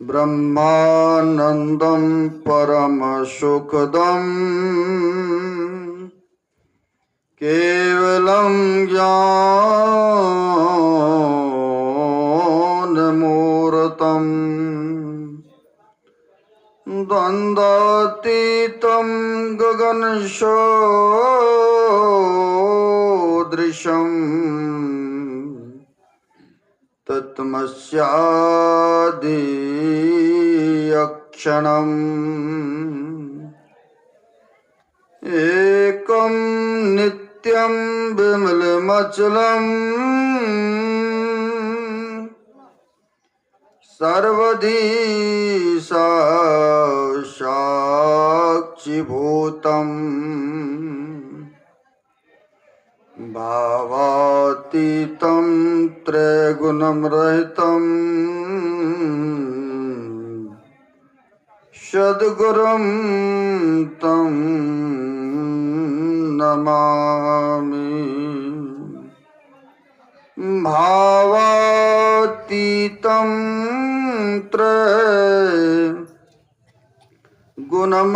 ब्रह्मानन्दं परमसुखदं केवलं ज्ञानमूर्तं द्वन्द्वातीतं गगनसदृशम् तत्मस्यादि अक्षणम् एकं नित्यं विमलमचलम् सर्वधी साक्षिभूतम् भावातीतं त्रैगुणं रहितं सद्गुरुं तं नमामि। भावातीतं त्रैगुणं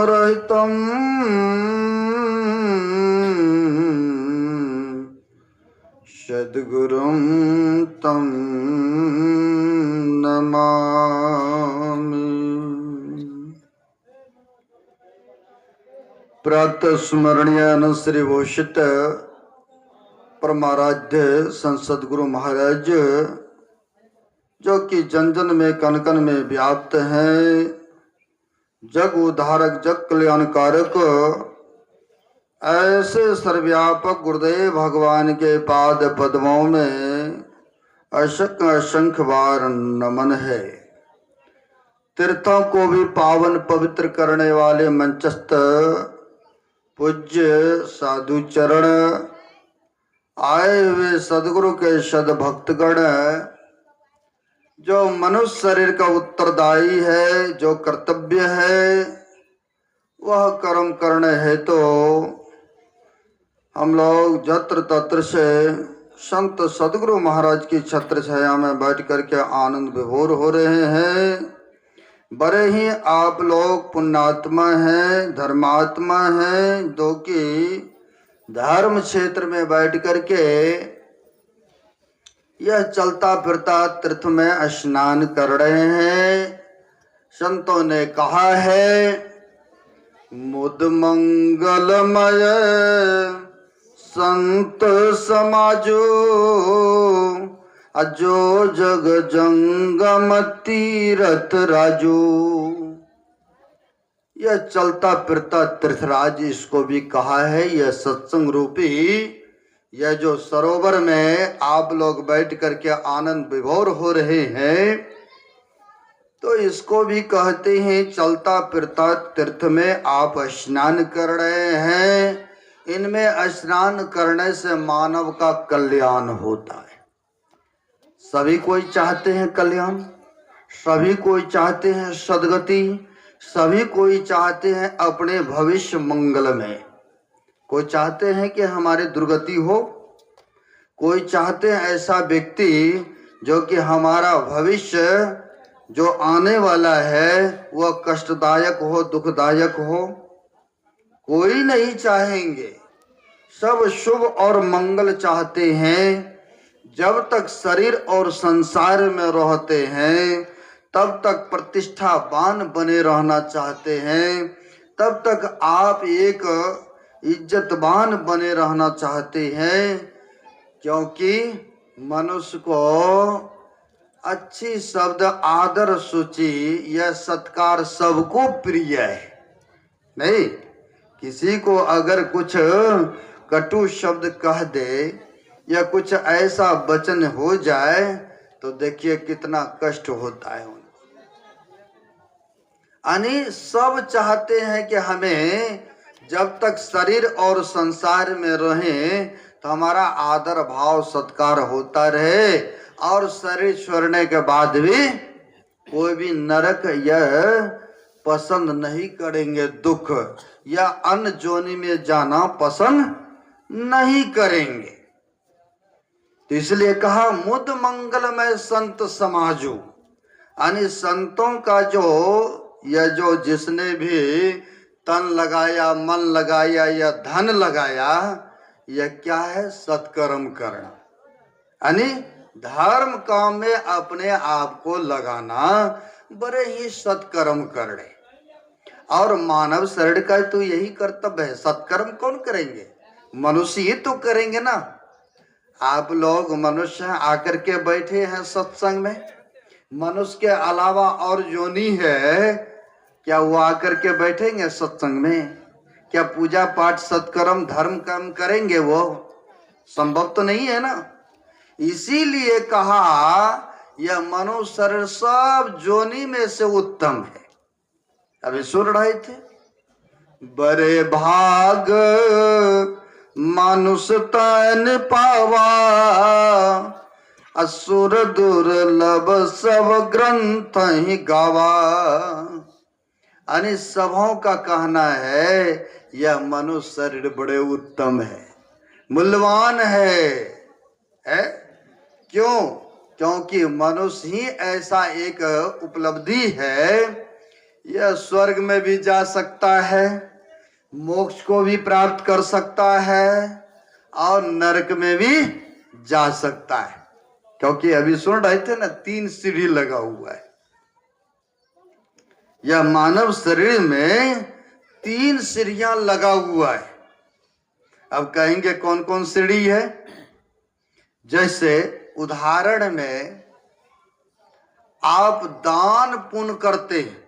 रहितं सद्गुरुं तं नमामि। प्रातः स्मरणीय श्री भूषित परमाराध्य संसद गुरु महाराज जो कि जन जन में कण कण में व्याप्त हैं, जग उद्धारक जग कल्याणकारक ऐसे सर्वव्यापक गुरुदेव भगवान के पाद पद्मों में असंख्य बार नमन है। तीर्थों को भी पावन पवित्र करने वाले मंचस्थ पूज्य साधु चरण, आए हुए सदगुरु के सद भक्तगण, जो मनुष्य शरीर का उत्तरदायी है, जो कर्तव्य है वह कर्म करने है तो हम लोग जत्र तत्र से संत सदगुरु महाराज की छत्र छाया में बैठ करके आनंद विभोर हो रहे हैं। बड़े ही आप लोग पुण्यात्मा हैं, धर्मात्मा हैं, जो कि धर्म क्षेत्र में बैठ करके यह चलता फिरता तीर्थ में स्नान कर रहे हैं। संतों ने कहा है, मुद मंगलमय संत समाजो अजो जग जंगम तीरथ राजू। यह चलता फिरता तीर्थराज इसको भी कहा है। यह सत्संग रूपी यह जो सरोवर में आप लोग बैठ करके आनंद विभोर हो रहे हैं, तो इसको भी कहते हैं चलता फिरता तीर्थ में आप स्नान कर रहे हैं। इनमें स्नान करने से मानव का कल्याण होता है। सभी कोई चाहते हैं कल्याण, सभी कोई चाहते हैं सद्गति, सभी कोई चाहते हैं अपने भविष्य मंगल में। कोई चाहते हैं कि हमारे दुर्गति हो, कोई चाहते हैं ऐसा व्यक्ति जो कि हमारा भविष्य जो आने वाला है वह कष्टदायक हो, दुखदायक हो। कोई नहीं चाहेंगे, सब शुभ और मंगल चाहते हैं। जब तक शरीर और संसार में रहते हैं तब तक प्रतिष्ठावान बने रहना चाहते हैं, तब तक आप एक इज्जतवान बने रहना चाहते हैं, क्योंकि मनुष्य को अच्छी शब्द, आदर, सूची यह सत्कार सबको प्रिय है। नहीं, किसी को अगर कुछ कटु शब्द कह दे या कुछ ऐसा वचन हो जाए तो देखिए कितना कष्ट होता है उनको। यानी सब चाहते हैं कि हमें जब तक शरीर और संसार में रहें तो हमारा आदर भाव सत्कार होता रहे, और शरीर छोड़ने के बाद भी कोई भी नरक यह पसंद नहीं करेंगे, दुख या अन्य जोनि में जाना पसंद नहीं करेंगे। तो इसलिए कहा मुद मंगलमय संत समाजो, यानी संतों का जो यह जो जिसने भी तन लगाया, मन लगाया या धन लगाया, यह क्या है? सत्कर्म करना। यानी धर्म काम में अपने आप को लगाना, बड़े ही सत्कर्म करने। और मानव शरीर का तो यही कर्तव्य है। सत्कर्म कौन करेंगे? मनुष्य ही तो करेंगे ना। आप लोग मनुष्य आकर के बैठे हैं सत्संग में, मनुष्य के अलावा और योनि है, क्या वो आकर के बैठेंगे सत्संग में? क्या पूजा पाठ सत्कर्म धर्म कर्म करेंगे? वो संभव तो नहीं है ना। इसीलिए कहा यह मनुष्य शरीर सब जोनि में से उत्तम है। अभी सुन रहे थे, बड़े भाग मानुष तन पावा, असुर दुर्लभ सब ग्रंथ ही गावा। यानी सबों का कहना है यह मनुष्य शरीर बड़े उत्तम है, मूल्यवान है? क्यों? क्योंकि मनुष्य ही ऐसा एक उपलब्धि है, यह स्वर्ग में भी जा सकता है, मोक्ष को भी प्राप्त कर सकता है और नरक में भी जा सकता है। क्योंकि अभी सुन रहे थे ना, 3 सीढ़ी लगा हुआ है। यह मानव शरीर में 3 सीढ़ियां लगा हुआ है। अब कहेंगे कौन कौन सीढ़ी है? जैसे उदाहरण में आप दान पुण्य करते हैं,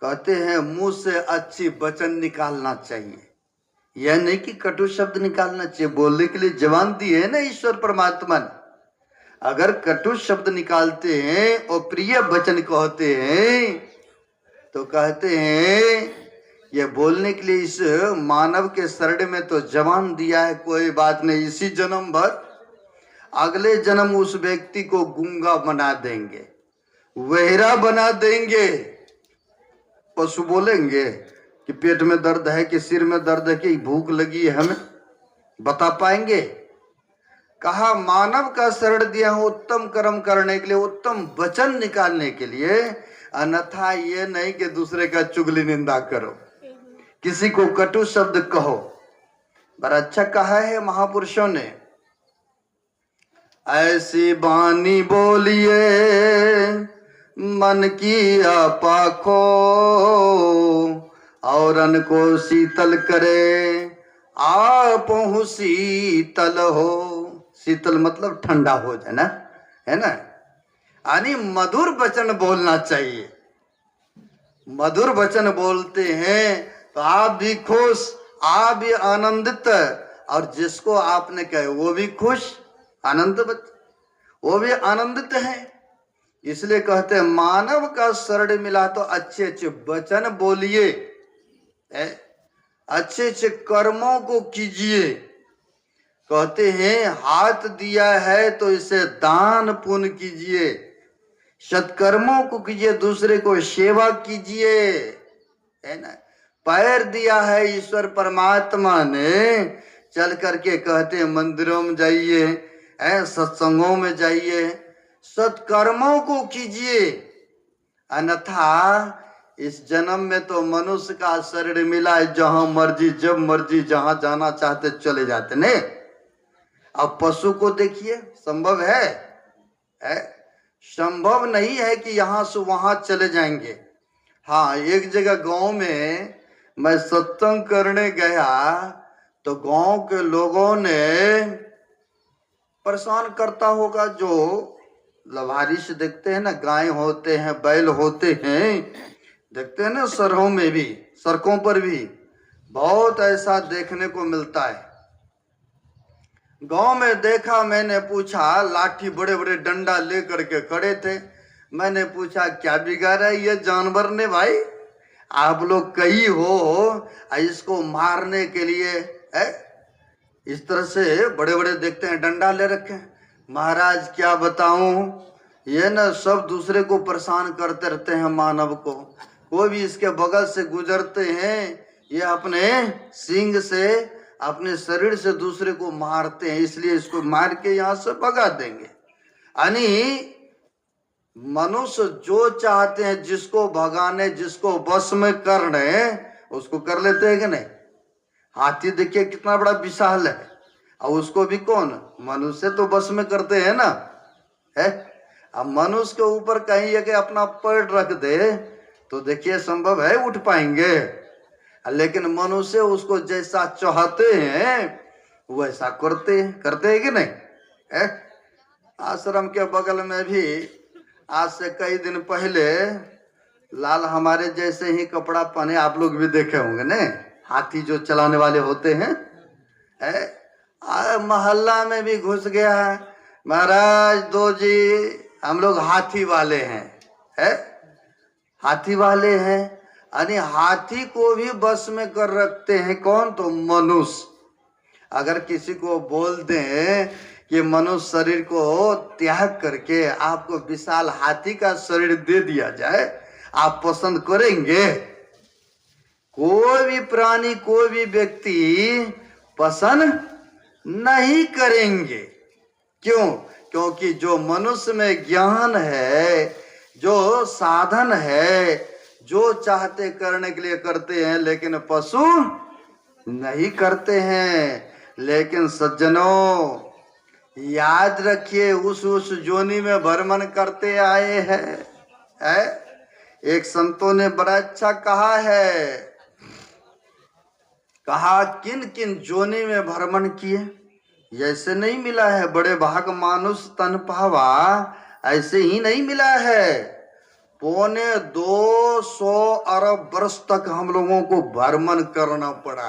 कहते हैं मुंह से अच्छी वचन निकालना चाहिए। यह नहीं कि कटु शब्द निकालना चाहिए, बोलने के लिए जबान दी है ना ईश्वर परमात्मा ने। अगर कटु शब्द निकालते हैं और प्रिय वचन कहते हैं तो कहते हैं यह बोलने के लिए इस मानव के शरीर में तो जबान दिया है, कोई बात नहीं, इसी जन्म भर, अगले जन्म उस व्यक्ति को गूंगा बना देंगे, बहरा बना देंगे। पशु बोलेंगे कि पेट में दर्द है, कि सिर में दर्द है, कि भूख लगी है, हमें बता पाएंगे? कहा मानव का शरीर दिया हो उत्तम कर्म करने के लिए, उत्तम वचन निकालने के लिए, अन्यथा ये नहीं कि दूसरे का चुगली निंदा करो, किसी को कटु शब्द कहो। बड़ा अच्छा कहा है महापुरुषों ने, ऐसी बानी बोलिए मन की पाखो, औरन को शीतल करे आप शीतल हो। शीतल मतलब ठंडा हो जाए ना, है ना। यानी मधुर वचन बोलना चाहिए। मधुर वचन बोलते हैं तो आप भी खुश, आप भी आनंदित, और जिसको आपने कहे वो भी खुश, आनंदित, वो भी आनंदित है। इसलिए कहते हैं मानव का शरीर मिला तो अच्छे अच्छे वचन बोलिए, अच्छे अच्छे कर्मों को कीजिए। कहते हैं हाथ दिया है तो इसे दान पुण्य कीजिए, सत्कर्मों को कीजिए, दूसरे को सेवा कीजिए, है ना। पैर दिया है ईश्वर परमात्मा ने, चल करके कहते हैं मंदिरों में जाइए, सत्संगों में जाइए, सत्कर्मों को कीजिए। अन्यथा इस जन्म में तो मनुष्य का शरीर मिला है, जहां मर्जी जब मर्जी जहां जाना चाहते चले जाते ने। अब पशु को देखिए, संभव है? संभव नहीं है कि यहां से वहां चले जाएंगे। हाँ, एक जगह गांव में मैं सत्संग करने गया तो गांव के लोगों ने परेशान करता होगा, जो लवारिश देखते हैं ना, गाय होते हैं, बैल होते हैं, देखते हैं ना शहरों में भी, सड़कों पर भी बहुत ऐसा देखने को मिलता है। गांव में देखा, मैंने पूछा, लाठी बड़े बड़े डंडा लेकर के खड़े थे। मैंने पूछा क्या बिगाड़ा है ये जानवर ने भाई, आप लोग कई हो, इसको मारने के लिए इस तरह से बड़े बड़े देखते हैं डंडा ले रखे। महाराज क्या बताऊं, ये ना सब दूसरे को परेशान करते रहते हैं मानव को। कोई भी इसके बगल से गुजरते हैं, ये अपने सींग से, अपने शरीर से दूसरे को मारते हैं, इसलिए इसको मार के यहाँ से भगा देंगे। यानी मनुष्य जो चाहते हैं, जिसको भगाने, जिसको बस में करने, उसको कर लेते हैं कि नहीं। हाथी देखिए कितना बड़ा विशाल है, और उसको भी कौन, मनुष्य तो बस में करते हैं ना, है। अब मनुष्य के ऊपर कहीं ये कि अपना पैर रख दे तो देखिए संभव है उठ पाएंगे, लेकिन मनुष्य उसको जैसा चाहते हैं वैसा करते हैं कि नहीं, है। आश्रम के बगल में भी आज से कई दिन पहले लाल हमारे जैसे ही कपड़ा पहने, आप लोग भी देखे होंगे ने, हाथी जो चलाने वाले होते हैं, मोहल्ला में भी घुस गया है, महाराज दो जी हम लोग हाथी वाले हैं, है? हाथी वाले हैं, यानी हाथी को भी बस में कर रखते हैं कौन, तो मनुष्य। अगर किसी को बोल दें कि मनुष्य शरीर को त्याग करके आपको विशाल हाथी का शरीर दे दिया जाए, आप पसंद करेंगे? कोई भी प्राणी, कोई भी व्यक्ति पसंद नहीं करेंगे। क्यों? क्योंकि जो मनुष्य में ज्ञान है, जो साधन है, जो चाहते करने के लिए करते हैं, लेकिन पशु नहीं करते हैं। लेकिन सज्जनों याद रखिए, उस जोनी में भ्रमण करते आए हैं, है? एक संतों ने बड़ा अच्छा कहा है, कहा किन किन जोनी में भ्रमण किए, ऐसे नहीं मिला है। बड़े भाग मानुष तन पावा, ऐसे ही नहीं मिला है। 250 अरब वर्ष तक हम लोगों को भ्रमण करना पड़ा।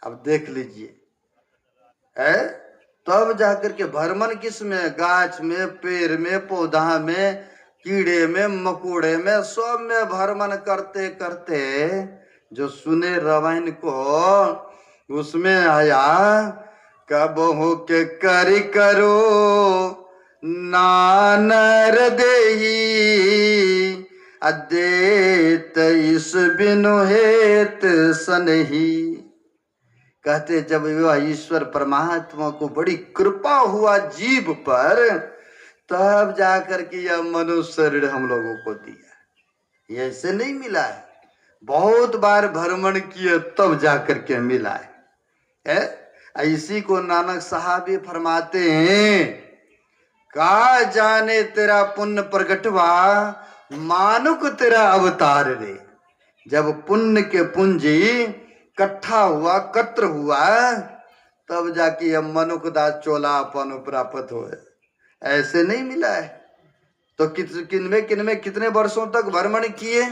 अब देख लीजिए, है तब जाकर के भ्रमण किस में, गाछ में, पेड़ में, पौधा में, कीड़े में, मकोड़े में, सब में भ्रमण करते करते जो सुने रवाइन को उसमें आया, कब हो के करी करो नानर देही अदेत इस बिनु हेत सनही। कहते जब वह ईश्वर परमात्मा को बड़ी कृपा हुआ जीव पर, तब जाकर के यह मनुष्य शरीर हम लोगों को दिया। ऐसे नहीं मिला है, बहुत बार भ्रमण किए तब जाकर के मिला है? इसी को नानक साहब भी फरमाते हैं, का जाने तेरा पुण्य प्रगटवा मानुक तेरा अवतार रे। जब पुण्य के पूंजी इकट्ठा हुआ, कत्र हुआ, तब जाके यह मनुक दास चोलापन प्राप्त हो। ऐसे नहीं मिला है। तो किनमें कितने वर्षों तक भ्रमण किए।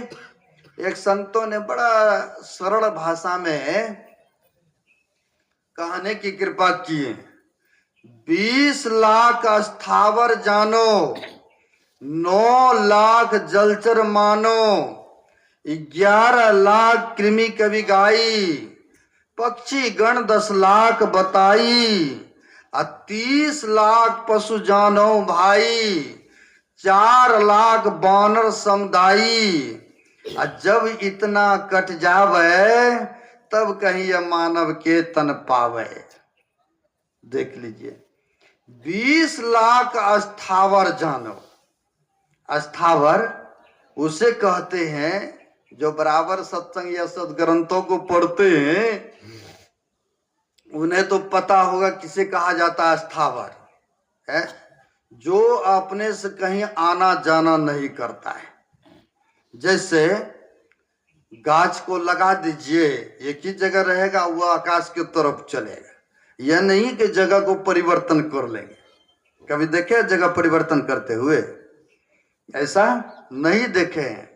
एक संतों ने बड़ा सरल भाषा में कहने की कृपा किए, 20 लाख स्थावर जानो, 9 लाख जलचर मानो, 11 लाख कृमि कवि गाई, पक्षी गण 10 लाख बताई, 30 लाख पशु जानो भाई, 4 लाख बानर समुदायी। जब इतना कट जावे तब कहीं यह मानव के तन पावे। देख लीजिए, 20 लाख अस्थावर जानो। अस्थावर उसे कहते हैं जो बराबर सत्संग या सदग्रंथों को पढ़ते हैं, उन्हें तो पता होगा किसे कहा जाता है अस्थावर, है? जो अपने से कहीं आना जाना नहीं करता है। जैसे गाछ को लगा दीजिए, एक ही जगह रहेगा, वह आकाश की तरफ चलेगा। यह नहीं कि जगह को परिवर्तन कर लेंगे। कभी देखे जगह परिवर्तन करते हुए? ऐसा नहीं देखे हैं।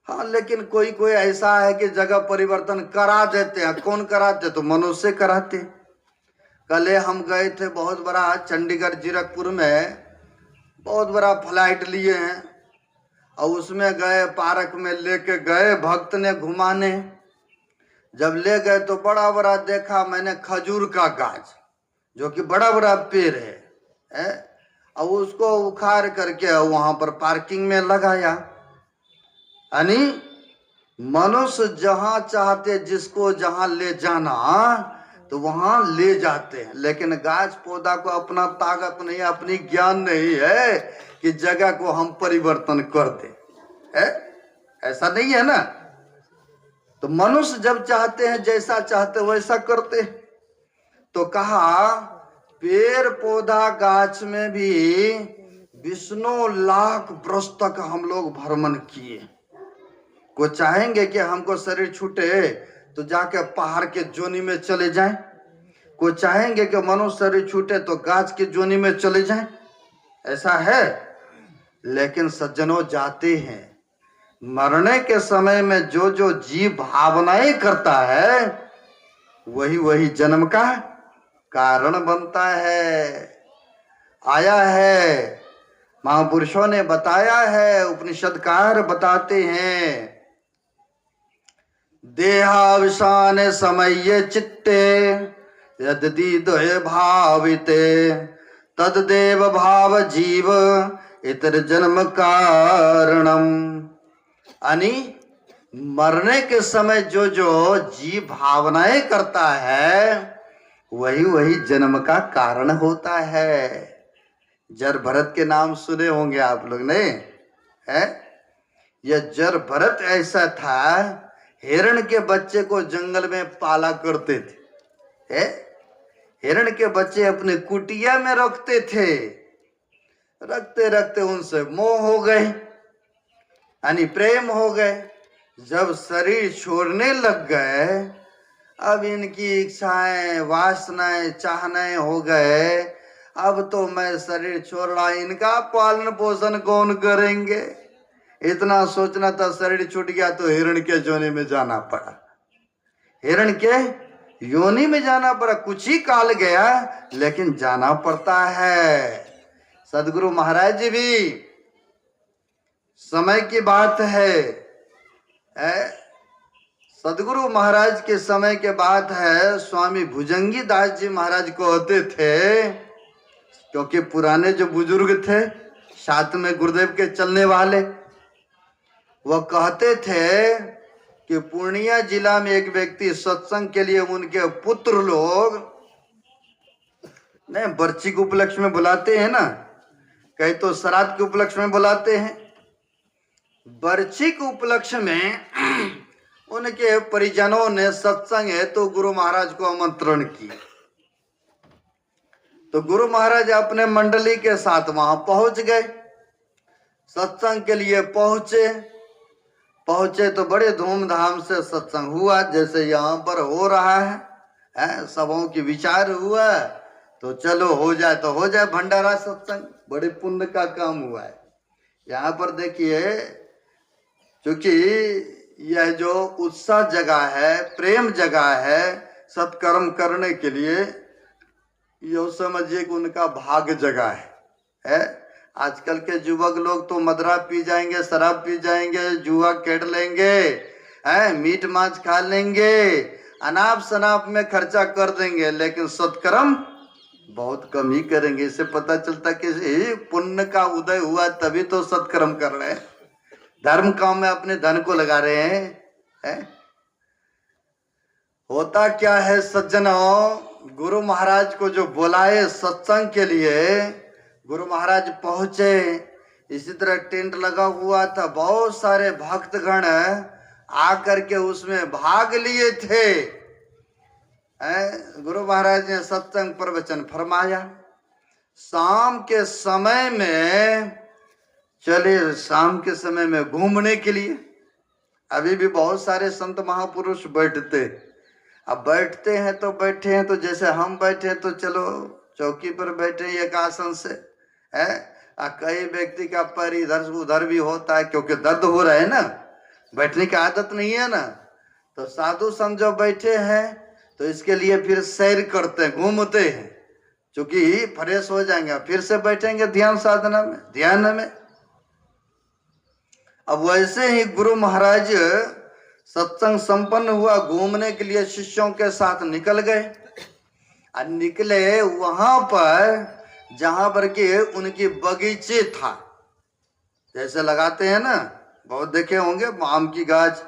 हाँ, लेकिन कोई कोई ऐसा है कि जगह परिवर्तन करा देते हैं। कौन कराते? तो मनुष्य कराते। कल हम गए थे बहुत बड़ा चंडीगढ़ जीरकपुर में, बहुत बड़ा फ्लाइट लिए हैं, और उसमें गए, पार्क में लेके गए, भक्त ने घुमाने। जब ले गए तो बड़ा बड़ा देखा मैंने खजूर का गाछ, जो कि बड़ा बड़ा पेड़ है? और उसको उखाड़ करके वहां पर पार्किंग में लगाया। यानी मनुष्य जहां चाहते, जिसको जहां ले जाना, तो वहां ले जाते हैं। लेकिन गाछ पौधा को अपना ताकत नहीं, अपनी ज्ञान नहीं है कि जगह को हम परिवर्तन कर दें, है ऐसा नहीं है ना। तो मनुष्य जब चाहते हैं, जैसा चाहते वैसा करते हैं। तो कहा पेड़ पौधा गाछ में भी विष्णु लाख वर्ष तक हम लोग भ्रमण किए। को चाहेंगे कि हमको शरीर छूटे तो जाके पहाड़ के जोनी में चले जाएं, को चाहेंगे कि मनुष्य शरीर छूटे तो गाछ के जोनी में चले जाएं, ऐसा है। लेकिन सज्जनों जाते हैं, मरने के समय में जो जो जीव भावनाएं करता है वही वही जन्म का कारण बनता है। आया है, महापुरुषों ने बताया है, उपनिषदकार बताते हैं, देहावसान समय चित्ते यदि दोहे भाविते तद्देव भाव जीव इतर जन्म कारणम। यानी मरने के समय जो जो जीव भावनाएं करता है वही वही जन्म का कारण होता है। जर भरत के नाम सुने होंगे आप लोग ने, है? यह जर भरत ऐसा था, हिरण के बच्चे को जंगल में पाला करते थे, है? हिरण के बच्चे अपने कुटिया में रखते थे, रखते रखते उनसे मोह हो गए, यानी प्रेम हो गए। जब शरीर छोड़ने लग गए, अब इनकी इच्छाएं वासनाएं चाहनाएं हो गए, अब तो मैं शरीर छोड़ रहा, इनका पालन पोषण कौन करेंगे। इतना सोचना था, शरीर छूट गया तो हिरण के योनि में जाना पड़ा, हिरण के योनि में जाना पड़ा। कुछ ही काल गया लेकिन जाना पड़ता है। सदगुरु महाराज जी भी, समय की बात है, सदगुरु महाराज के समय के बात है। स्वामी भुजंगी दास जी महाराज को होते थे, क्योंकि पुराने जो बुजुर्ग थे साथ में गुरुदेव के चलने वाले, वह कहते थे कि पूर्णिया जिला में एक व्यक्ति सत्संग के लिए उनके पुत्र लोग नहीं बर्ची के उपलक्ष्य में बुलाते हैं ना, कहीं तो श्राद्ध के उपलक्ष्य में बुलाते हैं। बर्ची के उपलक्ष्य में उनके परिजनों ने सत्संग है तो गुरु महाराज को आमंत्रण किया। तो गुरु महाराज अपने मंडली के साथ वहां पहुंच गए, सत्संग के लिए पहुंचे तो बड़े धूमधाम से सत्संग हुआ, जैसे यहाँ पर हो रहा है, सबों की विचार हुआ तो चलो हो जाए तो हो जाए भंडारा सत्संग, बड़े पुण्य का काम हुआ है। यहाँ पर देखिए, क्योंकि यह जो उत्साह जगह है, प्रेम जगह है सत्कर्म करने के लिए, ये समझिए कि उनका भाग्य जगह है। आजकल के युवक लोग तो मदरा पी जाएंगे, शराब पी जाएंगे, जुआ खेल लेंगे, मीट मांस खा लेंगे, अनाप शनाप में खर्चा कर देंगे, लेकिन सत्कर्म बहुत कम ही करेंगे। इससे पता चलता कि पुण्य का उदय हुआ तभी तो सत्कर्म कर रहे हैं, धर्म काम में अपने धन को लगा रहे हैं। होता क्या है सज्जनों, गुरु महाराज को जो बुलाए सत्संग के लिए, गुरु महाराज पहुंचे, इसी तरह टेंट लगा हुआ था, बहुत सारे भक्तगण आकर के उसमें भाग लिए थे। गुरु महाराज ने सत्संग प्रवचन फरमाया। शाम के समय में चले, शाम के समय में घूमने के लिए, अभी भी बहुत सारे संत महापुरुष बैठते, अब बैठते हैं तो बैठे हैं तो जैसे हम बैठे हैं तो चलो चौकी पर बैठे एक आसन से है। कई व्यक्ति का पैर इधर से उधर भी होता है, क्योंकि दर्द हो रहा है ना, बैठने की आदत नहीं है ना। तो साधु संत जो बैठे हैं तो इसके लिए फिर सैर करते हैं, घूमते हैं, क्योंकि फ्रेश हो जाएंगे, फिर से बैठेंगे ध्यान साधना में, ध्यान में। अब वैसे ही गुरु महाराज सत्संग संपन्न हुआ, घूमने के लिए शिष्यों के साथ निकल गए। और निकले वहां पर जहां पर के उनकी बगीचे था, जैसे लगाते हैं ना, बहुत देखे होंगे, आम की गाछ,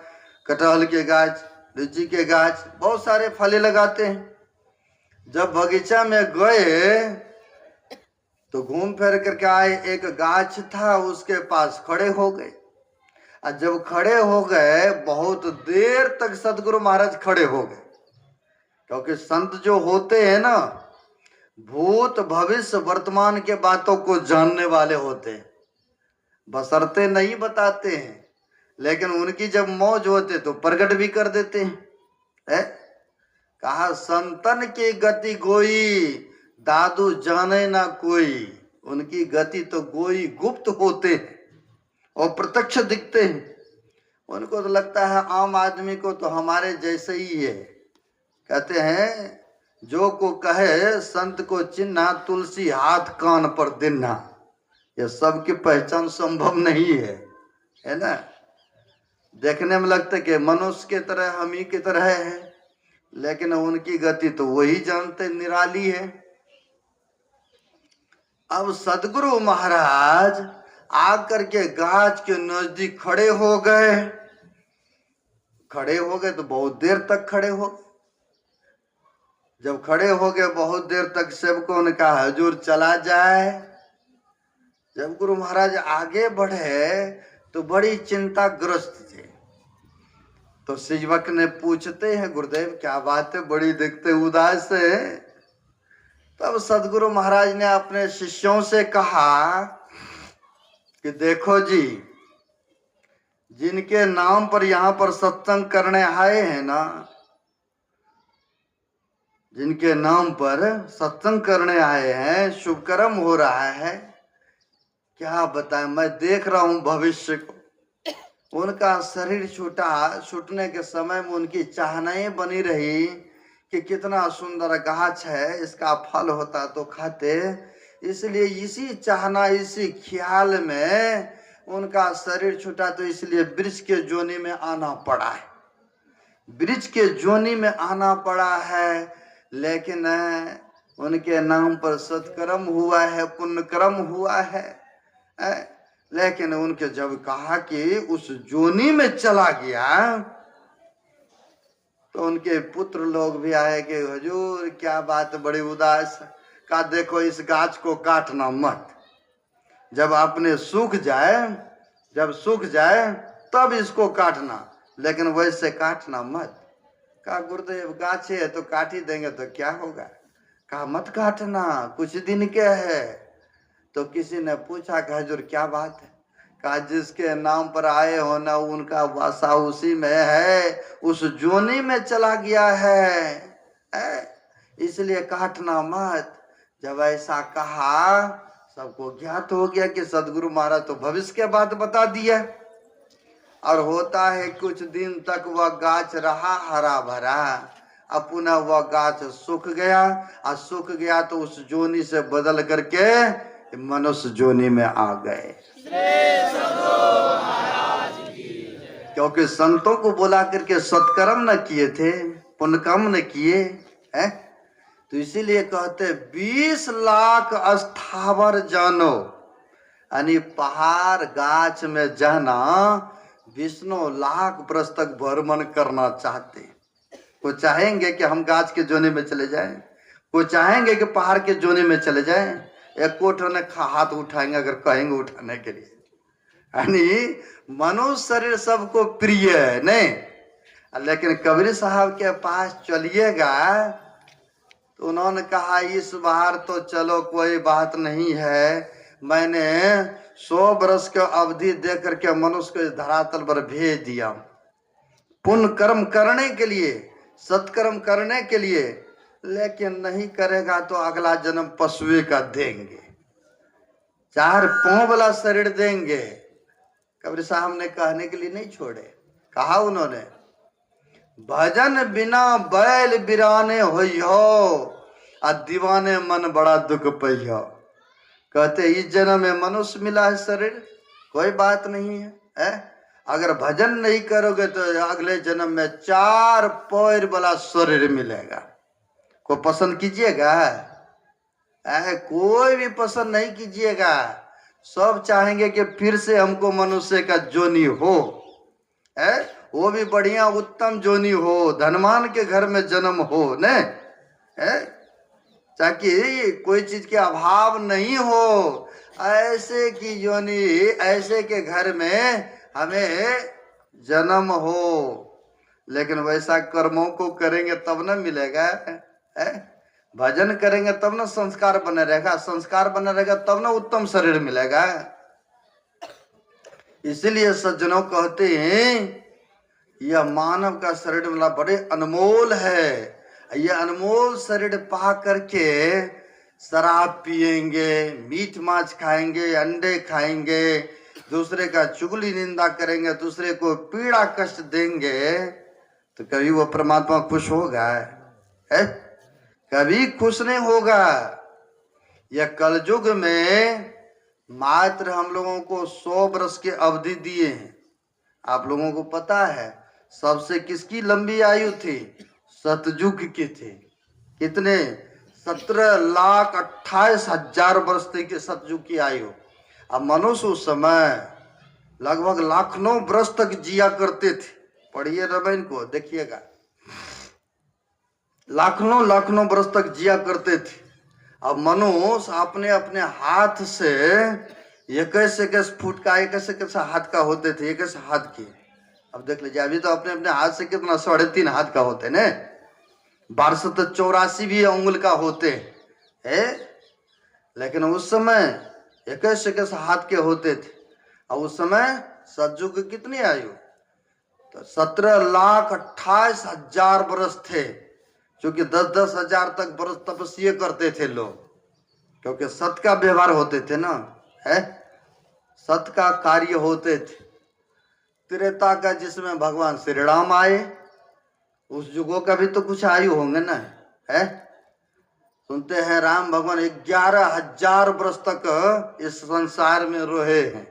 कटहल के गाछ, लीची के गाछ, बहुत सारे फल लगाते हैं। जब बगीचा में गए तो घूम फिर करके आए, एक गाछ था उसके पास खड़े हो गए। और जब खड़े हो गए बहुत देर तक सदगुरु महाराज खड़े हो गए, क्योंकि संत जो होते हैं ना भूत भविष्य वर्तमान के बातों को जानने वाले होते हैं, बशर्ते नहीं बताते हैं, लेकिन उनकी जब मौज होते तो प्रकट भी कर देते हैं। है? कहा संतन की गति गोई दादू जाने ना कोई, उनकी गति तो गोई गुप्त होते हैं और प्रत्यक्ष दिखते हैं। उनको तो लगता है आम आदमी को तो हमारे जैसे ही है। कहते हैं जो को कहे संत को चिन्हा तुलसी हाथ कान पर दिन्हा, ये सबकी पहचान संभव नहीं है ना। देखने में लगता है कि मनुष्य के तरह हम ही की तरह है, लेकिन उनकी गति तो वही जानते निराली है। अब सदगुरु महाराज आकर के गाछ के नजदीक खड़े हो गए। खड़े हो गए तो बहुत देर तक खड़े हो गए। जब खड़े हो गए बहुत देर तक सेवकों ने कहा हजूर चला जाए। जब गुरु महाराज आगे बढ़े तो बड़ी चिंताग्रस्त थे। तो सेवक ने पूछते हैं गुरुदेव क्या बात है, बड़ी दिखते उदास है। तब सदगुरु महाराज ने अपने शिष्यों से कहा कि देखो जी, जिनके नाम पर यहाँ पर सत्संग करने आए हैं ना, जिनके नाम पर सत्संग करने आए हैं, शुभ कर्म हो रहा है, क्या बताएं, मैं देख रहा हूं भविष्य को। उनका शरीर छूटने के समय में उनकी चाहनाएं बनी रही कि कितना सुंदर गाछ है, इसका फल होता तो खाते। इसलिए इसी चाहना इसी ख्याल में उनका शरीर छूटा, तो इसलिए वृक्ष के जोनी में आना पड़ा है। वृक्ष के जोनी में आना पड़ा है, लेकिन उनके नाम पर सत्कर्म हुआ है, पुण्य कर्म हुआ है। लेकिन उनके जब कहा कि उस जोनी में चला गया तो उनके पुत्र लोग भी आए कि हुजूर क्या बात बड़ी उदास। कहा देखो इस गाछ को काटना मत, जब आपने सूख जाए तब इसको काटना, लेकिन वैसे काटना मत। कहा गुरुदेव गाछ है तो काट ही देंगे तो क्या होगा। कहा मत काटना, कुछ दिन के है। तो किसी ने पूछा कि हजूर क्या बात है। कहा जिसके नाम पर आए हो ना उनका वासा उसी में है, उस जोनी में चला गया है, इसलिए काटना मत। जब ऐसा कहा सबको ज्ञात हो गया कि सदगुरु महाराज तो भविष्य के बात बता दिया। और होता है कुछ दिन तक वह गाछ रहा हरा भरा, अब पुनः वह गाछ सूख गया, और सूख गया तो उस जोनी से बदल करके मनुष्य जोनी में आ गए। क्योंकि संतों को बुला करके सत्कर्म न किए थे, पुण्य कर्म न किए है, तो इसीलिए कहते 20 लाख अस्थावर जानो, यानी पहाड़ गाछ में जाना 20 लाख वर्ष तक भ्रमण करना चाहते। कोई चाहेंगे कि हम गाछ के जोने में चले जाएं, कोई चाहेंगे कि पहाड़ के जोने में चले जाएं। एक कोठने हाथ उठाएंगे अगर कहेंगे उठाने के लिए। यानी मनुष्य शरीर सबको प्रिय है नहीं, लेकिन कबीर साहब के पास चलिएगा तो उन्होंने कहा इस बार तो चलो कोई बात नहीं है, मैंने 100 वर्ष की अवधि दे करके मनुष्य को इस धरातल पर भेज दिया पुण्य कर्म करने के लिए, सत्कर्म करने के लिए, लेकिन नहीं करेगा तो अगला जन्म पशुए का देंगे, 4 पांव वाला शरीर देंगे। कबीर साहब ने कहने के लिए नहीं छोड़े, कहा उन्होंने भजन बिना बैल बिराने होइहो आ दीवाने मन बड़ा दुख पहियो। कहते इस जन्म में मनुष्य मिला है शरीर, कोई बात नहीं है, अगर भजन नहीं करोगे तो अगले जन्म में 4 पैर वाला शरीर मिलेगा। को पसंद कीजिएगा? कोई भी पसंद नहीं कीजिएगा। सब चाहेंगे कि फिर से हमको मनुष्य का जोनी हो, वो भी बढ़िया उत्तम जोनी हो, धनवान के घर में जन्म हो, ने ताकि कोई चीज के अभाव नहीं हो। ऐसे की योनि, ऐसे के घर में हमें जन्म हो। लेकिन वैसा कर्मों को करेंगे तब ना मिलेगा है? भजन करेंगे तब ना संस्कार बने रहेगा, संस्कार बने रहेगा तब ना उत्तम शरीर मिलेगा। इसीलिए सज्जनों कहते हैं यह मानव का शरीर मिला बड़े अनमोल है। यह अनमोल शरीर पा करके शराब पिएंगे, मीट मांस खाएंगे, अंडे खाएंगे, दूसरे का चुगली निंदा करेंगे, दूसरे को पीड़ा कष्ट देंगे, तो कभी वो परमात्मा खुश होगा? है? कभी खुश नहीं होगा। यह कलयुग में मात्र हम लोगों को 100 वर्ष की अवधि दिए हैं। आप लोगों को पता है सबसे किसकी लंबी आयु थी? सतयुग की थी। कितने? 17,28,000 वर्ष थी सतयुग की आयु। अब मनुष्य उस समय लगभग लाखों वर्ष तक जिया करते थे। पढ़िए रामायण को, देखिएगा, लाखों वर्ष तक जिया करते थे। अब मनुष्य अपने अपने हाथ से 21 फुट का 21 हाथ का होते थे, 21 हाथ की। अब देख लीजिए, अभी तो अपने अपने हाथ से कितना 3.5 हाथ का होते ने, 1284 भी अंगुल का होते है। लेकिन उस समय 21 हाथ के होते थे। और उस समय सतयुग की कितनी आयु? तो 17,28,000 वर्ष थे। क्योंकि 10-10 हजार तक वर्ष तपस्या करते थे लोग, क्योंकि सत का व्यवहार होते थे ना, है? सत का कार्य होते थे। त्रेता का जिसमें भगवान श्री राम आए, उस युगों का भी तो कुछ आयु होंगे ना, है? सुनते हैं राम भगवान 11,000 वर्ष तक इस संसार में रहे हैं।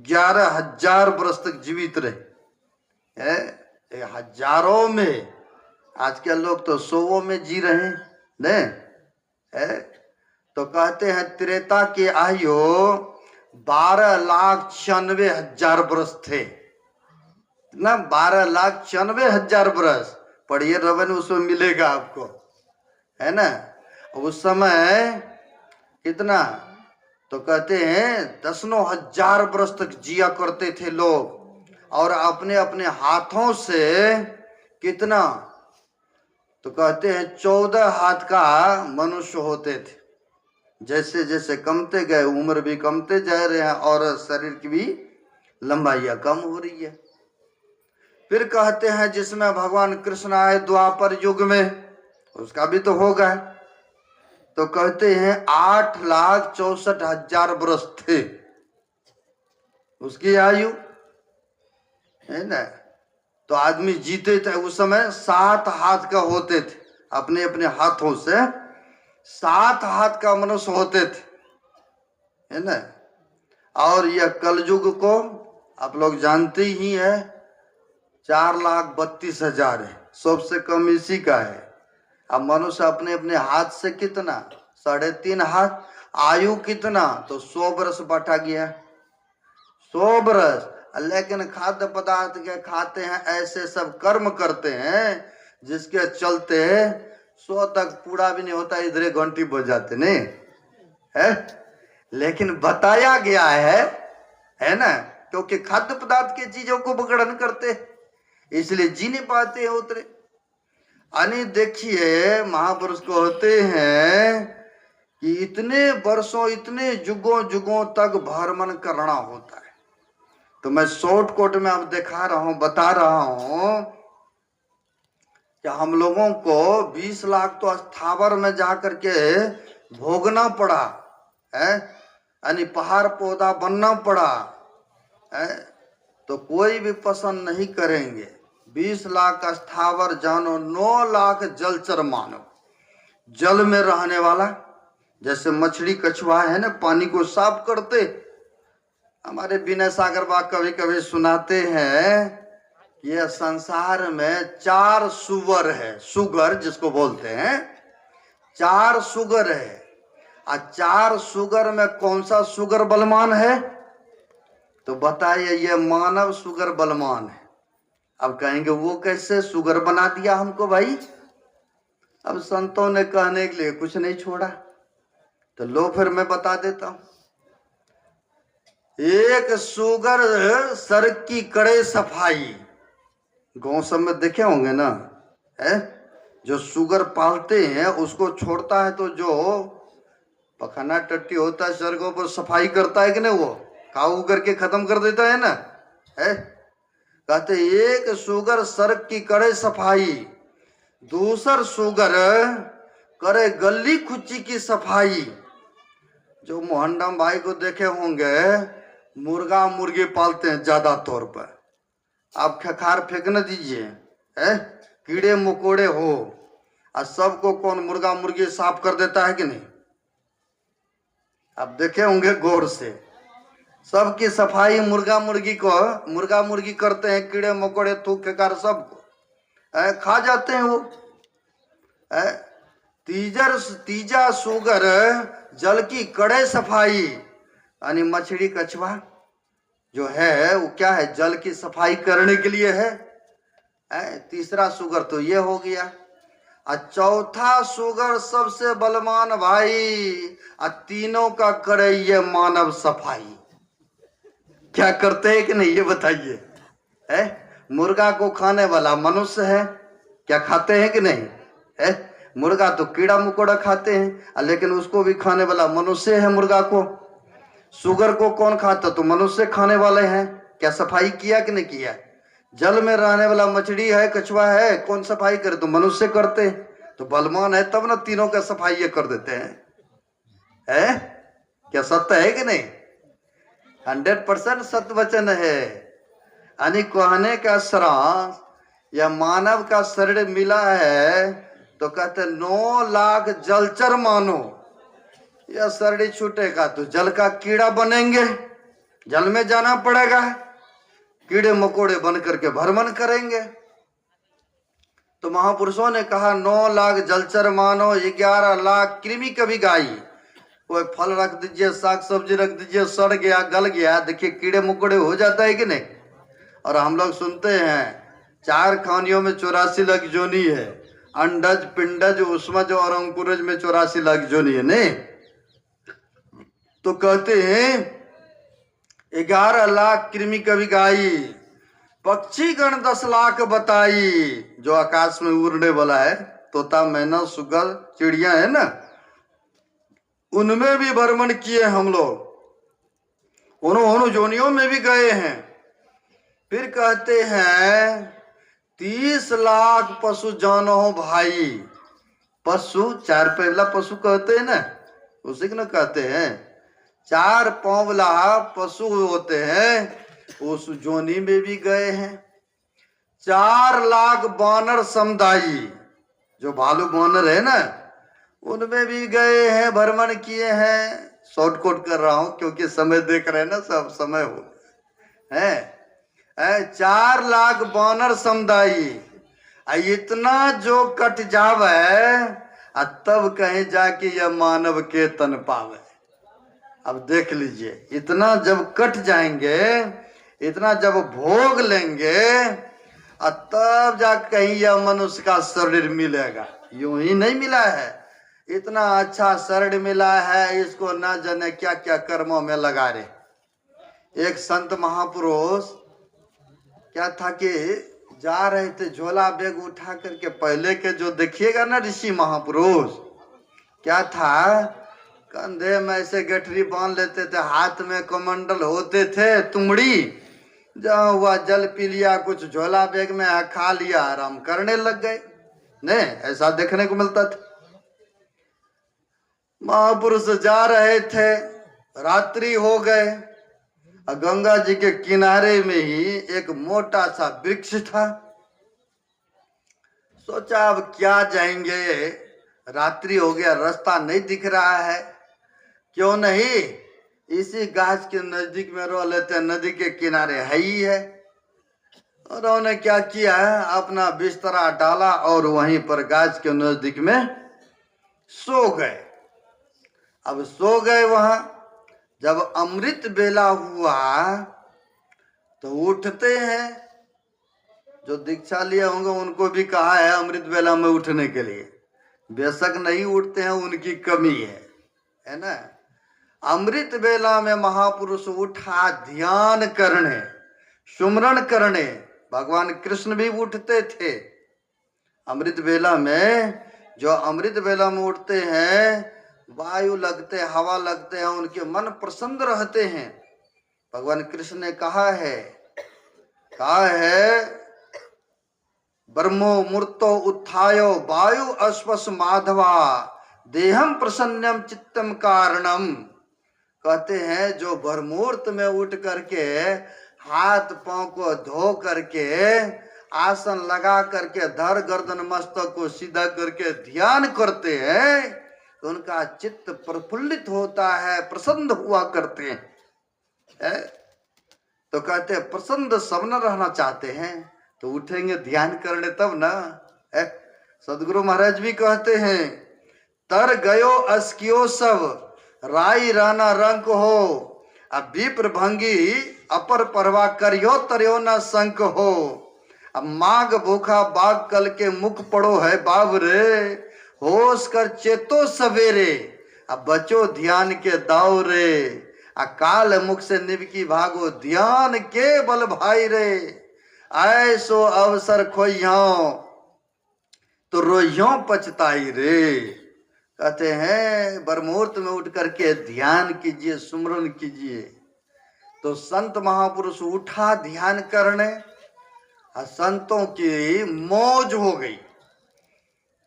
11,000 वर्ष तक जीवित रहे है। हजारों में, आज के लोग तो 100 में जी रहे हैं ने, है? तो कहते हैं त्रेता की आयु 12,96,000 वर्ष थे ना, 12,96,000 वर्ष। पढ़िए रवन, उसमें मिलेगा आपको, है ना? उस समय कितना? तो कहते हैं 10,000 वर्ष तक जिया करते थे लोग। और अपने अपने हाथों से कितना? तो कहते हैं 14 हाथ का मनुष्य होते थे। जैसे जैसे कमते गए, उम्र भी कमते जा रहे हैं और शरीर की भी लंबाइयां कम हो रही है। फिर कहते हैं जिसमें भगवान कृष्ण आए द्वापर युग में, उसका भी तो होगा। तो कहते हैं 8,64,000 वर्ष थे उसकी आयु, है ना? तो आदमी जीते थे उस समय 7 हाथ का होते थे। अपने अपने हाथों से 7 हाथ का मनुष्य होते थे, है ना? और यह कलयुग को आप लोग जानते ही है, 4,32,000 है। सबसे कम इसी का है। अब मनुष्य अपने अपने हाथ से कितना? 3.5 हाथ। आयु कितना? तो 100 वर्ष बांटा गया, 100 वर्ष। लेकिन खाद्य पदार्थ के खाते हैं, ऐसे सब कर्म करते हैं जिसके चलते 100 तक पूरा भी नहीं होता, इधर घंटी बजाते नहीं है। लेकिन बताया गया है ना? क्योंकि खाद्य पदार्थ के चीजों को ग्रहण करते, इसलिए जी नहीं पाते हैं उतरे। यानी देखिए, महापुरुष को होते हैं कि इतने वर्षों, इतने युगों युगों तक भ्रमण करना होता है। तो मैं शॉर्ट कोट में अब दिखा रहा हूं, बता रहा हूं कि हम लोगों को 20 लाख तो स्थावर में जाकर के भोगना पड़ा है, यानी पहाड़ पौधा बनना पड़ा है। तो कोई भी पसंद नहीं करेंगे। 20 लाख स्थावर जानो, 9 लाख जलचर मानो, जल में रहने वाला। जैसे मछली कछुआ है ना, पानी को साफ करते। हमारे विनय सागर बा कभी कभी सुनाते हैं कि यह संसार में 4 सुगर है, सुगर जिसको बोलते हैं, 4 सुगर है। और 4 सुगर में कौन सा सुगर बलवान है? तो बताइए, ये मानव सुगर बलवान है। अब कहेंगे वो कैसे सुगर बना दिया हमको भाई? अब संतों ने कहने के लिए कुछ नहीं छोड़ा, तो लो फिर मैं बता देता हूं। एक सुगर सर की कड़े सफाई, गांव सब में देखे होंगे ना, है जो सुगर पालते हैं उसको छोड़ता है तो जो पखाना टट्टी होता है सर के ऊपर सफाई करता है कि नहीं, वो काबू करके खत्म कर देता है ना, है। कहते एक सुगर सर की करे सफाई, दूसर सुगर करे गली कुची की सफाई। जो मोहनडम भाई को देखे होंगे, मुर्गा मुर्गी पालते हैं ज्यादा तौर पर। आप खखार फेंक न दीजिए, है कीड़े मकोड़े हो, और सबको कौन मुर्गा मुर्गी साफ कर देता है कि नहीं? आप देखे होंगे गौर से, सबकी सफाई मुर्गा मुर्गी करते हैं, कीड़े मकोड़े थूक खकार सबको खा जाते हैं वो। तीजा सुगर जल की कड़े सफाई, यानी मछली कछुआ जो है वो क्या है, जल की सफाई करने के लिए है। तीसरा सुगर तो ये हो गया। और चौथा सुगर सबसे बलवान भाई, और तीनों का करे ये मानव सफाई। क्या करते हैं कि नहीं ये बताइए? है मुर्गा को खाने वाला मनुष्य है, क्या खाते हैं कि नहीं? है मुर्गा तो कीड़ा मकोड़ा खाते हैं, लेकिन उसको भी खाने वाला मनुष्य है मुर्गा को। सुगर को कौन खाता? तो मनुष्य खाने वाले हैं। क्या सफाई किया कि नहीं किया? जल में रहने वाला मछली है, कछुआ है, कौन सफाई करे? तो मनुष्य करते हैं। तो बलवान है तब ना तीनों का सफाई ये कर देते हैं, है? क्या सत्य है कि नहीं? 100% सत्य वचन है। यानी कहने का सारांश, या मानव का शरीर मिला है तो कहते 9 लाख जलचर मानो, या शरीर छूटेगा तो जल का कीड़ा बनेंगे, जल में जाना पड़ेगा, कीड़े मकोड़े बन करके भ्रमण करेंगे। तो महापुरुषों ने कहा 9 लाख जलचर मानो, 11 लाख कृमि कभी गाई। कोई फल रख दीजिए, साग सब्जी रख दीजिए, सड़ गया गल गया, देखिए कीड़े मकोड़े हो जाता है कि नहीं? और हम लोग सुनते हैं 4 खानियों में 84 लाख जोनी है, अंडज पिंडज उष्मज और अंकुरज में 84 लाख जोनी है नहीं? तो कहते हैं 11 लाख कृमि कभी गाई, पक्षी गण 10 लाख बताई। जो आकाश में उड़ने वाला है, तोता मैना सुगर चिड़िया है ना, उनमें भी भ्रमण किए हम लोग, उन्होंने जोनियों में भी गए हैं। फिर कहते हैं 30 लाख पशु जानो भाई। पशु 4 पैर पशु कहते हैं ना, उसी को ना कहते हैं 4 पांव वाला पशु होते हैं, उस जोनी में भी गए हैं। 4 लाख बानर समुदायी, जो भालू बानर है ना, उनमें भी गए हैं, भ्रमण किए हैं। शॉर्टकट कर रहा हूं क्योंकि समय देख रहे हैं ना, सब समय हो है। 4 लाख बानर समुदायी, इतना जो कट जावे तब कहीं जाके यह मानव के तन पावे। अब देख लीजिए, इतना जब कट जाएंगे, इतना जब भोग लेंगे, तब जा कहीं यह मनुष्य का शरीर मिलेगा। यूं ही नहीं मिला है, इतना अच्छा शरीर मिला है, इसको न जाने क्या क्या कर्मों में लगा रहे। एक संत महापुरुष क्या था कि जा रहे थे, झोला बैग उठा करके, पहले के जो देखिएगा ना ऋषि महापुरुष, क्या था, कंधे में ऐसे गठरी बांध लेते थे, हाथ में कमंडल होते थे, तुमड़ी, जहाँ हुआ जल पी लिया, कुछ झोला बैग में खा लिया, आराम करने लग गए। नहीं, ऐसा देखने को मिलता था। महापुरुष जा रहे थे, रात्रि हो गए, गंगा जी के किनारे में ही एक मोटा सा वृक्ष था। सोचा अब क्या जाएंगे, रात्रि हो गया, रास्ता नहीं दिख रहा है, क्यों नहीं इसी गाछ के नजदीक में रह लेते, नदी के किनारे है ही है। और उन्होंने क्या किया, अपना बिस्तरा डाला और वहीं पर गाछ के नजदीक में सो गए। अब सो गए वहां, जब अमृत बेला हुआ तो उठते हैं, जो दीक्षा लिए होंगे उनको भी कहा है अमृत बेला में उठने के लिए, बेशक नहीं उठते हैं, उनकी कमी है ना। अमृत बेला में महापुरुष उठा ध्यान करने, सुमरण करने। भगवान कृष्ण भी उठते थे अमृत बेला में। जो अमृत बेला में उठते हैं, वायु लगते, हवा लगते हैं, उनके मन प्रसन्न रहते हैं। भगवान कृष्ण ने कहा है ब्रह्मो मूर्तो उत्थायो वायु अश्वस माधवा देहम प्रसन्नम चित्तम कारणम। कहते हैं जो ब्रह्ममुहूर्त में उठ करके हाथ पांव को धो करके आसन लगा करके धर गर्दन मस्तक को सीधा करके ध्यान करते हैं, तो उनका चित्त प्रफुल्लित होता है, प्रसन्न हुआ करते हैं। तो कहते हैं प्रसन्न सवर्ण रहना चाहते हैं तो उठेंगे ध्यान करने तब ना। सदगुरु महाराज भी कहते हैं तर गयो अस्कियो सब राई राना रंक हो, अब विप्र भंगी अपर परवा करियो तरियो न संक हो। अब माग भूखा बाग कल के मुख पड़ो है बाब रे, होश कर चेतो सवेरे अब बचो ध्यान के दाव रे। अकाल मुख से निबकी भागो ध्यान के बल भाई रे, ऐसो अवसर खोइयो तो रोइयो पछताई रे। कहते हैं ब्रह्ममुहूर्त में उठ करके ध्यान कीजिए, सुमरन कीजिए। तो संत महापुरुष उठा ध्यान करने, संतों की मौज हो गई।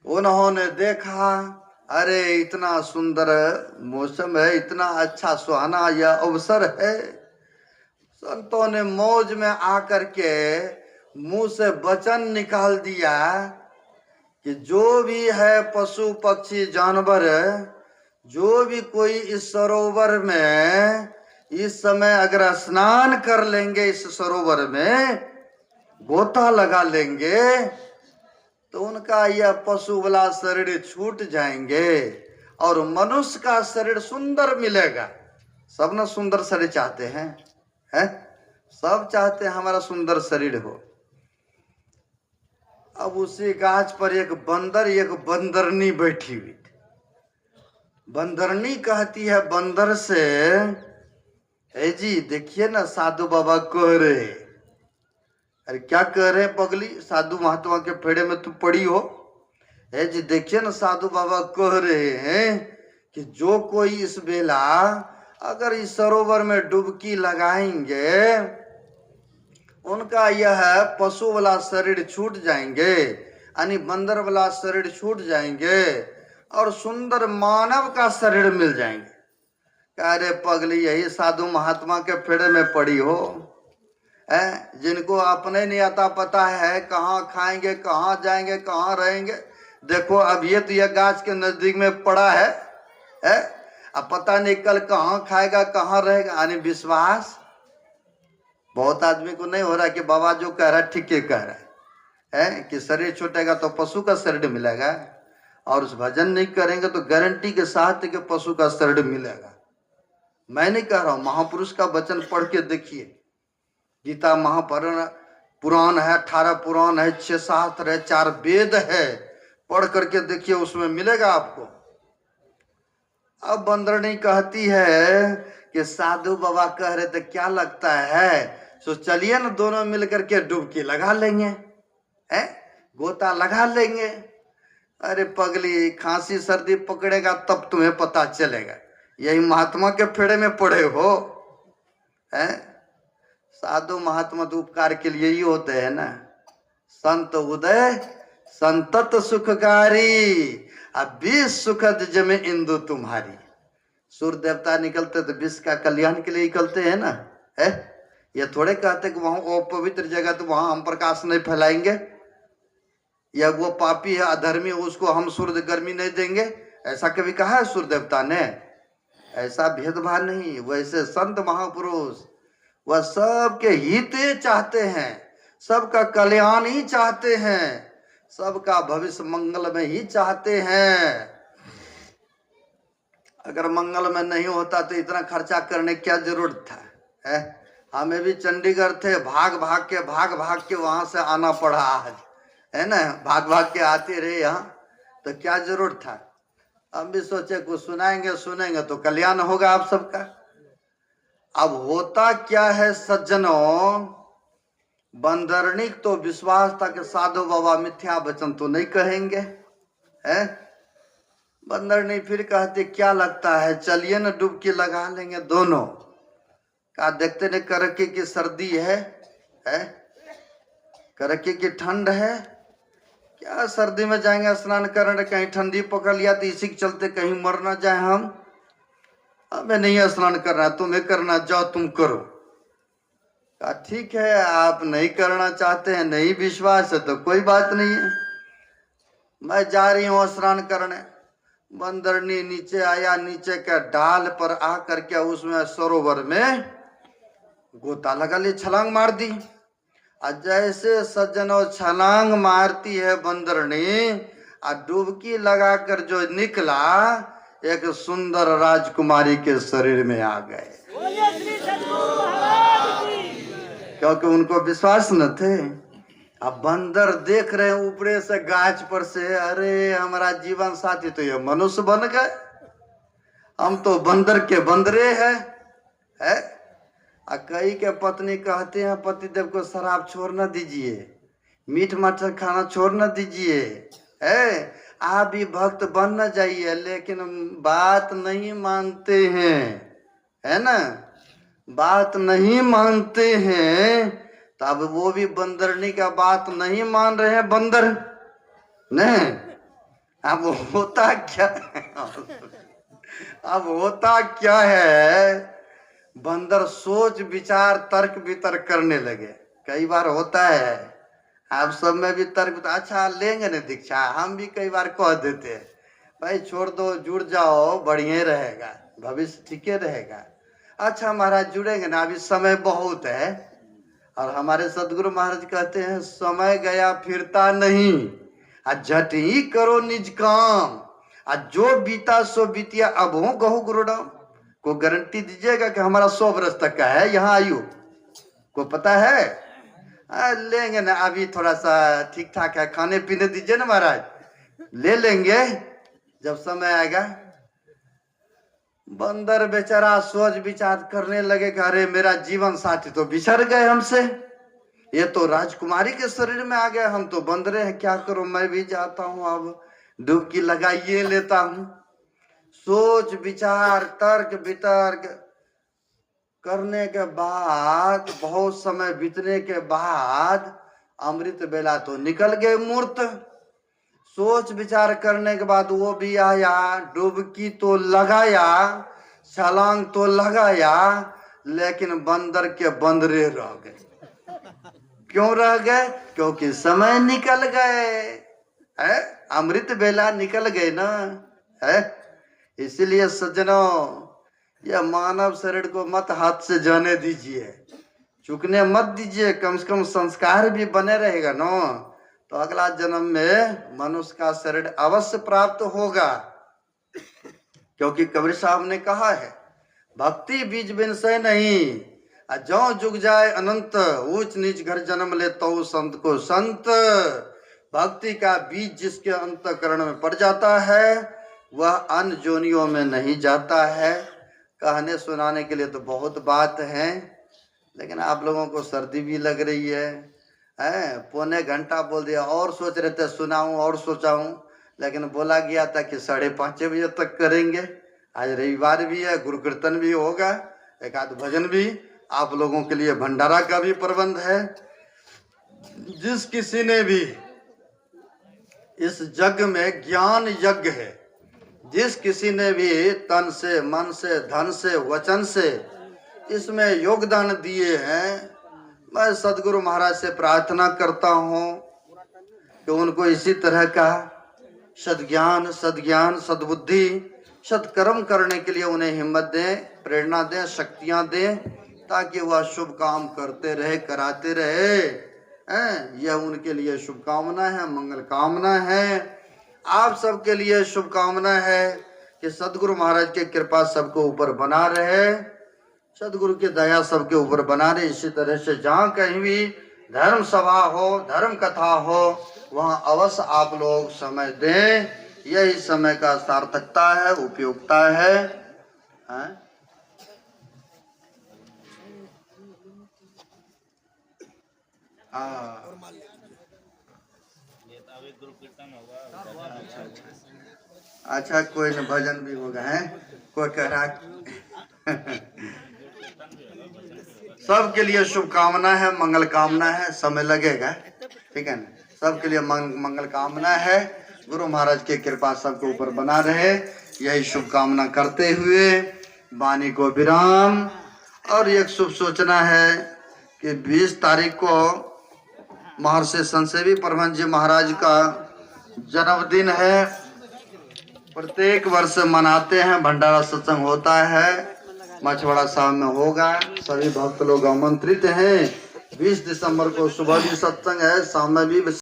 उन्होंने देखा अरे इतना सुंदर मौसम है, इतना अच्छा सुहाना यह अवसर है। संतों ने मौज में आकर के मुंह से वचन निकाल दिया कि जो भी है पशु पक्षी जानवर, जो भी कोई इस सरोवर में इस समय अगर स्नान कर लेंगे, इस सरोवर में गोता लगा लेंगे, तो उनका यह पशु वाला शरीर छूट जाएंगे और मनुष्य का शरीर सुंदर मिलेगा। सब न सुंदर शरीर चाहते हैं, सब चाहते हैं हमारा सुंदर शरीर हो। अब उसी गाछ पर एक बंदर एक बंदरनी बैठी हुई। बंदरनी कहती है बंदर से, ए जी देखिए ना साधु बाबा कह रहे। अरे क्या कह रहे हैं पगली, साधु महात्मा के फेड़े में तू पड़ी हो। ए जी देखिए ना साधु बाबा कह रहे हैं कि जो कोई इस बेला अगर इस सरोवर में डुबकी लगाएंगे, उनका यह पशु वाला शरीर छूट जाएंगे, यानी बंदर वाला शरीर छूट जाएंगे और सुंदर मानव का शरीर मिल जाएंगे। कह रहे पगली यही साधु महात्मा के फेड़े में पड़ी हो, जिनको अपने नहीं आता पता है कहाँ खाएंगे, कहाँ जाएंगे, कहाँ रहेंगे। देखो अब ये तो यह गाछ के नजदीक में पड़ा है, अब पता नहीं कल कहाँ खाएगा, कहाँ रहेगा। यानी विश्वास बहुत आदमी को नहीं हो रहा कि बाबा जो कह रहा है ठीक कह रहा है कि शरीर छूटेगा तो पशु का शरीर मिलेगा, और उस भजन नहीं करेंगे तो गारंटी के साथ कि पशु का शरीर मिलेगा। मैं नहीं कह रहा हूं, महापुरुष का वचन पढ़ के देखिए। गीता महापुराण है, 18 पुराण है, 6 शास्त्र है, 4 वेद है, पढ़ करके देखिए, उसमें मिलेगा आपको। अब बंदरनी कहती है कि साधु बाबा कह रहे थे क्या लगता है, तो चलिए ना दोनों मिलकर के डुबकी लगा लेंगे, गोता लगा लेंगे। अरे पगली खांसी सर्दी पकड़ेगा तब तुम्हें पता चलेगा, यही महात्मा के फेड़े में पड़े हो। साधु महात्मा तो उपकार के लिए ही होते हैं ना। संत उदय संतत सुखकारी, अब 20 सुखद जमे इंदु तुम्हारी। सूर्य देवता निकलते तो 20 का कल्याण के लिए निकलते हैं ना। ये थोड़े कहते कि वहां पवित्र जगह तो वहां हम प्रकाश नहीं फैलाएंगे, या वो पापी है अधर्मी उसको हम सूर्य गर्मी नहीं देंगे, ऐसा कभी कहा है सूर्य देवता ने? ऐसा भेदभाव नहीं। वैसे संत महापुरुष वह सबके हित चाहते हैं, सबका कल्याण ही चाहते हैं, सबका भविष्य मंगल में ही चाहते हैं। अगर मंगल में नहीं होता तो इतना खर्चा करने क्या जरूरत था? हमें भी चंडीगढ़ थे, भाग भाग के वहां से आना पड़ा आज, है ना। भाग भाग के आते रहे यहाँ, तो क्या जरूरत था। हम भी सोचे कुछ सुनेंगे तो कल्याण होगा आप सबका। अब होता क्या है सज्जनों, बंदरनिक तो विश्वास था कि साधु बाबा मिथ्या वचन तो नहीं कहेंगे, है। बंदरनी फिर कहते क्या लगता है, चलिए ना डुबकी लगा लेंगे दोनों। क्या देखते नहीं करके की सर्दी है, करके की ठंड है, क्या सर्दी में जाएंगे स्नान करने, कहीं ठंडी पकड़ लिया तो इसी के चलते कहीं मर ना जाए हम। हमें नहीं स्नान करना, तुम्हें करना, जाओ तुम करो। कहा ठीक है, आप नहीं करना चाहते हैं, नहीं विश्वास है तो कोई बात नहीं है, मैं जा रही हूँ स्नान करने। बंदरनी नीचे आया, नीचे के डाल पर आ करके उसमें सरोवर में गोता लगा ली, छलांग मार दी। जैसे सज्जनों छलांग मारती है बंदरनी, डुबकी लगाकर जो निकला, एक सुंदर राजकुमारी के शरीर में आ गए, क्योंकि उनको विश्वास न थे। अब बंदर देख रहे हैं ऊपरे से गाछ पर से, अरे हमारा जीवन साथी तो ये मनुष्य बन गए, हम तो बंदर के बंदरे हैं, है? कई के पत्नी कहते हैं पतिदेव को शराब छोड़ न दीजिए, मीठ मटर खाना छोड़ न दीजिए, है, आप भी भक्त बन न जाइए, लेकिन बात नहीं मानते हैं, है ना, बात नहीं मानते हैं। तो अब वो भी बंदरनी का बात नहीं मान रहे हैं बंदर, नहीं। अब होता क्या अब होता क्या है, बंदर सोच विचार तर्क वितर्क करने लगे। कई बार होता है आप सब में भी तर्क, अच्छा लेंगे ना दीक्षा, हम भी कई बार कह देते हैं भाई छोड़ दो, जुड़ जाओ, बढ़िया रहेगा, भविष्य ठीक रहेगा। अच्छा महाराज जुड़ेंगे ना, अभी समय बहुत है। और हमारे सदगुरु महाराज कहते हैं समय गया फिरता नहीं, झट ही करो निज काम, जो बीता सो बीतिया, अब हो गहु गुरुडाम। को गारंटी दीजिएगा कि हमारा 100 वर्ष तक का है यहाँ आयु, को पता है? लेंगे ना, अभी थोड़ा सा ठीक ठाक है, खाने पीने दीजिए ना महाराज, ले लेंगे जब समय आएगा। बंदर बेचारा सोच विचार करने लगे कि अरे मेरा जीवन साथी तो बिछड़ गए हमसे, ये तो राजकुमारी के शरीर में आ गया, हम तो बंदरे हैं, क्या करूं, मैं भी जाता हूं, अब डुबकी लगाइए लेता हूं। सोच विचार तर्क वितर्क करने के बाद, बहुत समय बीतने के बाद अमृत बेला तो निकल गए मूर्त। सोच विचार करने के बाद वो भी आया, डुबकी तो लगाया, छलांग तो लगाया, लेकिन बंदर के बंदरे रह गए। क्यों रह गए? क्योंकि समय निकल गए, है, अमृत बेला निकल गए ना, है। इसलिए सज्जनों, यह मानव शरीर को मत हाथ से जाने दीजिए, चुकने मत दीजिए, कम से कम संस्कार भी बने रहेगा ना, तो अगला जन्म में मनुष्य का शरीर अवश्य प्राप्त होगा। क्योंकि कबीर साहब ने कहा है, भक्ति बीज बिन से नहीं, जो जुग जाए अनंत, ऊंच नीच घर जन्म ले तो संत को संत। भक्ति का बीज जिसके अंतःकरण में पड़ जाता है, वह अन्य जोनियों में नहीं जाता है। कहने सुनाने के लिए तो बहुत बात है, लेकिन आप लोगों को सर्दी भी लग रही है, 1.25 घंटा बोल दिया, और सोच रहे थे सुनाऊं और सोचाऊं, लेकिन बोला गया था कि 5:30 बजे तक करेंगे। आज रविवार भी है, गुरु कीर्तन भी होगा, एक आध भजन भी, आप लोगों के लिए भंडारा का भी प्रबंध है। जिस किसी ने भी इस जग में ज्ञान यज्ञ है, जिस किसी ने भी तन से मन से धन से वचन से इसमें योगदान दिए हैं, मैं सदगुरु महाराज से प्रार्थना करता हूँ कि उनको इसी तरह का सद्ज्ञान सद्बुद्धि सत्कर्म करने के लिए उन्हें हिम्मत दें, प्रेरणा दें, शक्तियां दें, ताकि वह शुभ काम करते रहे, कराते रहे। यह उनके लिए शुभकामना है, मंगल कामना है। आप सबके लिए शुभकामना है कि सदगुरु महाराज की कृपा सबको ऊपर बना रहे, सदगुरु की दया सबके ऊपर बना रहे। इसी तरह से जहाँ कहीं भी धर्म सभा हो, धर्म कथा हो, वहाँ अवश्य आप लोग समय दें, यही समय का सार्थकता है, उपयोगिता है। हाँ? अच्छा, कोई न भजन भी होगा है, कोई कह रहा सबके लिए शुभकामना है, मंगल कामना है, समय लगेगा, ठीक है ना। सबके लिए मंगल कामना है। गुरु महाराज की कृपा सबके ऊपर बना रहे, यही शुभकामना करते हुए वाणी को विराम। और एक शुभ सूचना है कि 20 तारीख को महर्षि संसेवी परमहंस जी महाराज का जन्मदिन है। प्रत्येक वर्ष मनाते हैं, भंडारा सत्संग होता है, मछवाड़ा साहब में होगा। सभी भक्त लोग आमंत्रित हैं। 20 दिसंबर को सुबह भी सत्संग है, शाम में भी